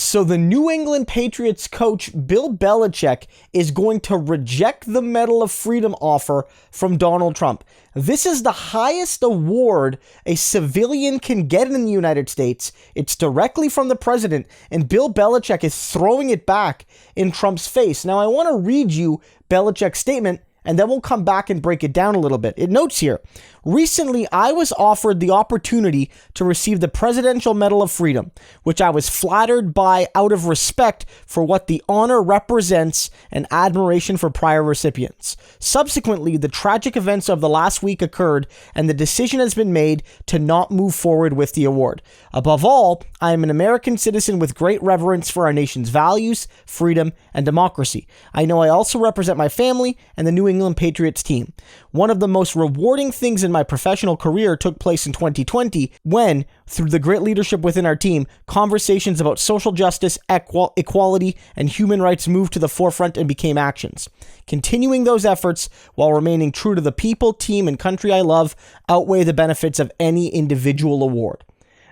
So the New England Patriots coach Bill Belichick is going to reject the Medal of Freedom offer from Donald Trump. This is the highest award a civilian can get in the United States. It's directly from the president, and Bill Belichick is throwing it back in Trump's face. Now, I want to read you Belichick's statement, and then we'll come back and break it down a little bit. It notes here, recently I was offered the opportunity to receive the Presidential Medal of Freedom, which I was flattered by out of respect for what the honor represents and admiration for prior recipients. Subsequently, the tragic events of the last week occurred, and the decision has been made to not move forward with the award. Above all, I am an American citizen with great reverence for our nation's values, freedom, and democracy. I know I also represent my family and the New England Patriots team. One of the most rewarding things in my professional career took place in 2020 when, through the great leadership within our team, conversations about social justice, equality, and human rights moved to the forefront and became actions. Continuing those efforts while remaining true to the people, team, and country I love outweigh the benefits of any individual award.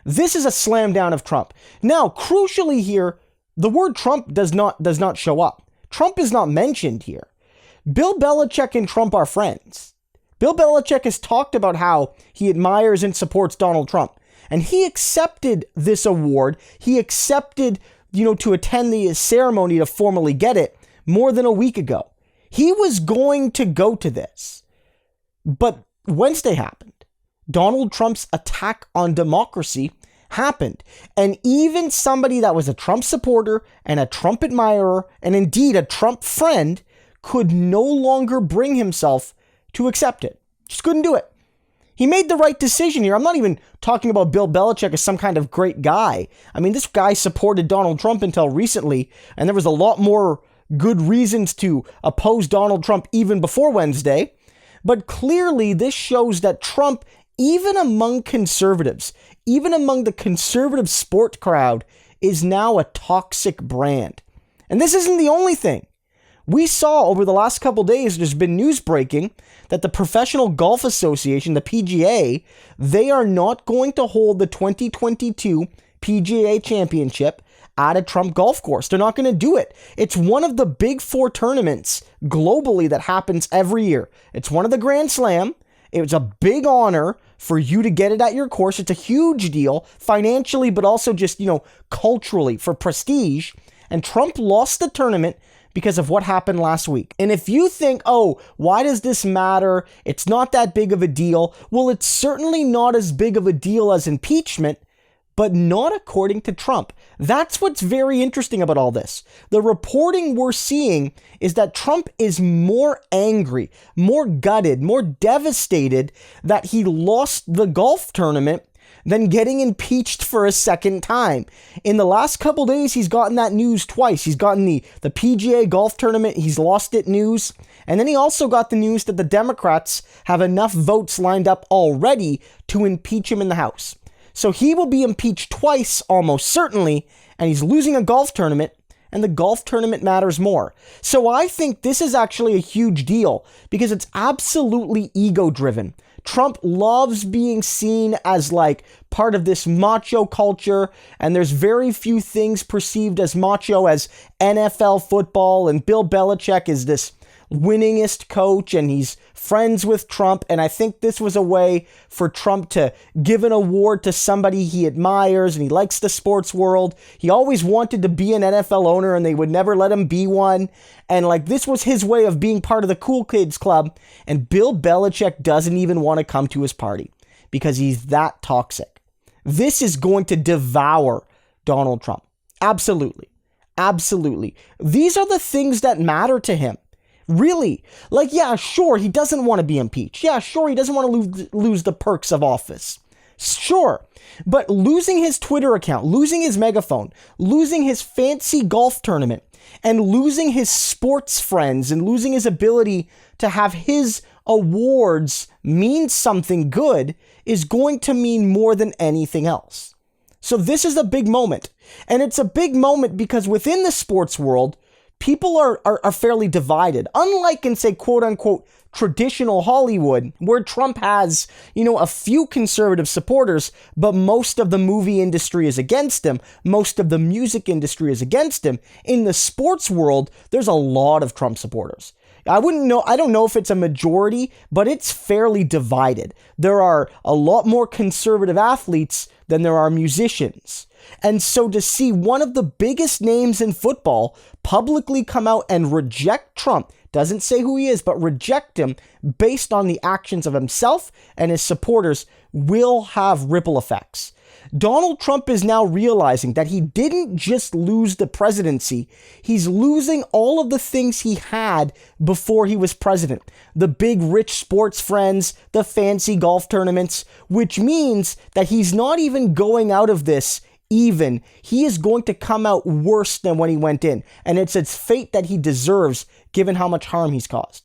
This is a slam down of Trump. Now, crucially here, the word Trump does not show up. Trump is not mentioned here. Bill Belichick and Trump are friends. Bill Belichick has talked about how he admires and supports Donald Trump. And he accepted this award. He accepted, to attend the ceremony to formally get it more than a week ago. He was going to go to this. But Wednesday happened. Donald Trump's attack on democracy happened. And even somebody that was a Trump supporter and a Trump admirer, and indeed a Trump friend, could no longer bring himself to accept it. Just couldn't do it. He made the right decision here. I'm not even talking about Bill Belichick as some kind of great guy. I mean, this guy supported Donald Trump until recently, and there was a lot more good reasons to oppose Donald Trump even before Wednesday. But clearly, this shows that Trump, even among conservatives, even among the conservative sport crowd, is now a toxic brand. And this isn't the only thing. We saw over the last couple days, there's been news breaking that the Professional Golf Association, the PGA, they are not going to hold the 2022 PGA Championship at a Trump golf course. They're not going to do it. It's one of the big four tournaments globally that happens every year. It's one of the Grand Slam. It's a big honor for you to get it at your course. It's a huge deal financially, but also just, culturally for prestige. And Trump lost the tournament because of what happened last week. And if you think, oh, why does this matter? It's not that big of a deal. Well, it's certainly not as big of a deal as impeachment, but not according to Trump. That's what's very interesting about all this. The reporting we're seeing is that Trump is more angry, more gutted, more devastated that he lost the golf tournament than getting impeached for a second time. In the last couple days, he's gotten that news twice. He's gotten the PGA golf tournament, he's lost it news. And then he also got the news that the Democrats have enough votes lined up already to impeach him in the House. So he will be impeached twice, almost certainly, and he's losing a golf tournament, and the golf tournament matters more. So I think this is actually a huge deal because it's absolutely ego-driven. Trump loves being seen as like part of this macho culture, and there's very few things perceived as macho as NFL football, and Bill Belichick is this winningest coach, and he's friends with Trump, and I think this was a way for Trump to give an award to somebody he admires, and he likes the sports world. He always wanted to be an NFL owner, and they would never let him be one, and this was his way of being part of the cool kids club, and Bill Belichick doesn't even want to come to his party because he's that toxic. This is going to devour Donald Trump. Absolutely. Absolutely. These are the things that matter to him. Really? Yeah, sure, he doesn't want to be impeached. Yeah, sure, he doesn't want to lose the perks of office. Sure. But losing his Twitter account, losing his megaphone, losing his fancy golf tournament, and losing his sports friends, and losing his ability to have his awards mean something good is going to mean more than anything else. So this is a big moment. And it's a big moment because within the sports world, people are fairly divided. Unlike in, say, quote unquote, traditional Hollywood, where Trump has, a few conservative supporters, but most of the movie industry is against him. Most of the music industry is against him. In the sports world, there's a lot of Trump supporters. I don't know if it's a majority, but it's fairly divided. There are a lot more conservative athletes than there are musicians. And so to see one of the biggest names in football publicly come out and reject Trump, doesn't say who he is, but reject him based on the actions of himself and his supporters, will have ripple effects. Donald Trump is now realizing that he didn't just lose the presidency, he's losing all of the things he had before he was president. The big rich sports friends, the fancy golf tournaments, which means that he's not even going out of this even. He is going to come out worse than when he went in, and it's its fate that he deserves given how much harm he's caused.